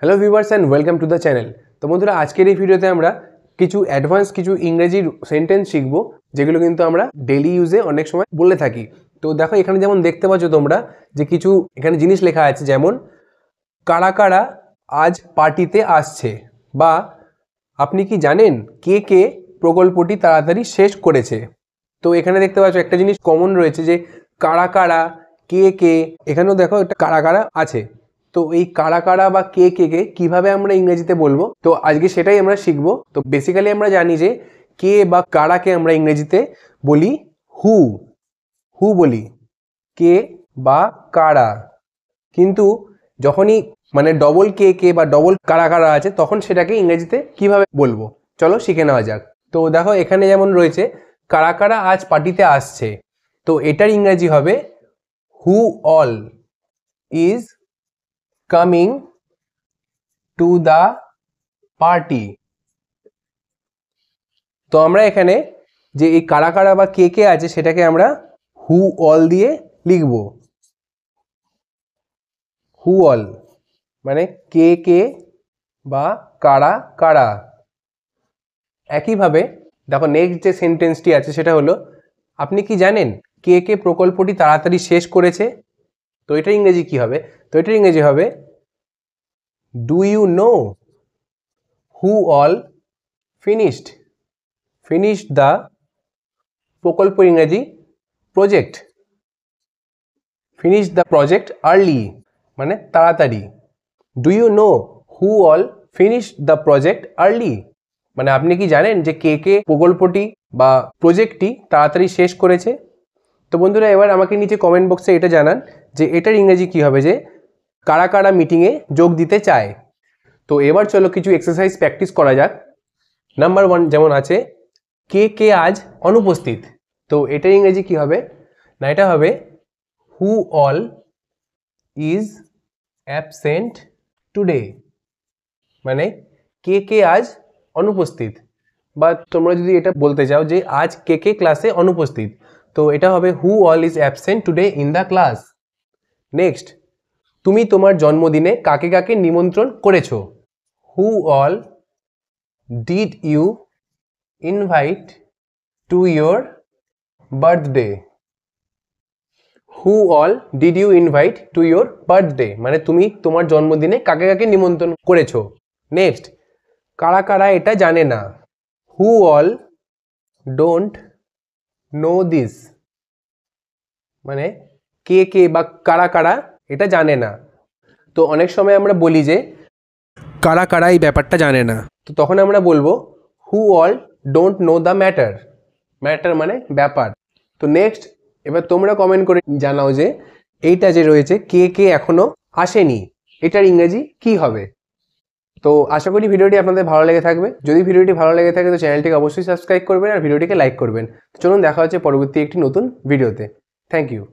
Hello viewers and welcome to the channel. তো বন্ধুরা, আজকের এই ভিডিওতে আমরা কিছু অ্যাডভান্স কিছু ইংরেজি সেন্টেন্স শিখবো, যেগুলো কিন্তু আমরা ডেইলি ইউজে অনেক সময় বলে থাকি। তো দেখো, এখানে যেমন দেখতে পাচ্ছ তোমরা যে কিছু এখানে জিনিস লেখা আছে, যেমন কারা কারা আজ পার্টিতে আসছে, বা আপনি কি জানেন কে কে প্রকল্পটি তাড়াতাড়ি শেষ করেছে। তো এখানে দেখতে পাচ্ছ একটা জিনিস কমন রয়েছে, যে কারা কারা, কে কে। এখানেও দেখো একটা কারা কারা আছে। তো এই কারা কারা বা কে কে কে কিভাবে আমরা ইংরেজিতে বলবো, তো আজকে সেটাই আমরা শিখবো। তো বেসিক্যালি আমরা জানি যে কে বা কারাকে আমরা ইংরেজিতে বলি হু, হু বলি, কে বা কারা। কিন্তু যখনই মানে ডবল কে কে বা ডবল কারা কারা আছে, তখন সেটাকে ইংরেজিতে কিভাবে বলবো চলো শিখে নেওয়া যাক। তো দেখো, এখানে যেমন রয়েছে কারা কারা আজ পার্টিতে আসছে, তো এটার ইংরেজি হবে who all is coming to the party. তো আমরা এখানে যে এই কারা কারা বা কে কে আছে, সেটাকে আমরা হু অল দিয়ে লিখব। হু অল মানে কে কে বা কারা কারা। একইভাবে দেখো, নেক্সট যে সেন্টেন্সটি আছে সেটা হলো, আপনি কি জানেন কে কে প্রকল্পটি তাড়াতাড়ি শেষ করেছে। তো এটার ইংরেজি কি হবে? তো এটার ইংরেজি হবে do you know who all finished the প্রকল্প ইংরেজি project. Finish the project early মানে তাড়াতাড়ি। Do you know who all finish the project early মানে আপনি কি জানেন যে কে কে প্রকল্পটি বা প্রজেক্টটি তাড়াতাড়ি শেষ করেছে। তো বন্ধুরা, এবার আমাকে নিচে কমেন্ট বক্সে এটা জানান যে এটার ইংরেজি কি হবে, যে কারা কারা মিটিংয়ে যোগ দিতে চায়। তো এবার চলো কিছু এক্সারসাইজ প্র্যাকটিস করা যাক। নাম্বার 1 যেমন আছে, কে কে আজ অনুপস্থিত। তো এটার ইংরেজি কি হবে? না, এটা হবে who all is absent today মানে কে কে আজ অনুপস্থিত। বা তোমরা যদি এটা বলতে চাও যে আজ কে কে ক্লাসে অনুপস্থিত, তো এটা হবে who all is absent today in the class. Next, তুমি তোমার জন্মদিনে কাকে কাকে নিমন্ত্রণ করেছো। Who all did you invite to your birthday. Who all did you invite to your birthday মানে তুমি তোমার জন্মদিনে কাকে কাকে নিমন্ত্রণ করেছো। নেক্সট, কারা কারা এটা জানে না। Who all don't know this মানে কে কে বা কারা কারা এটা জানে না। তো অনেক সময় আমরা বলি যে কারা কারা এই ব্যাপারটা জানে না, তো তখন আমরা বলবো who all don't know the matter. Matter মানে ব্যাপার। তো নেক্সট, এবার তোমরা কমেন্ট করে জানাও যে এইটা যে রয়েছে কে কে এখনো আসেনি, এটার ইংরেজি কি হবে। তো আশা করি ভিডিওটি আপনাদের ভালো লেগে থাকবে। যদি ভিডিওটি ভালো লেগে থাকে তো চ্যানেলটিকে অবশ্যই সাবস্ক্রাইব করবেন আর ভিডিওটিকে লাইক করবেন। চলুন দেখা হচ্ছে পরবর্তী একটি নতুন ভিডিওতে। Thank you.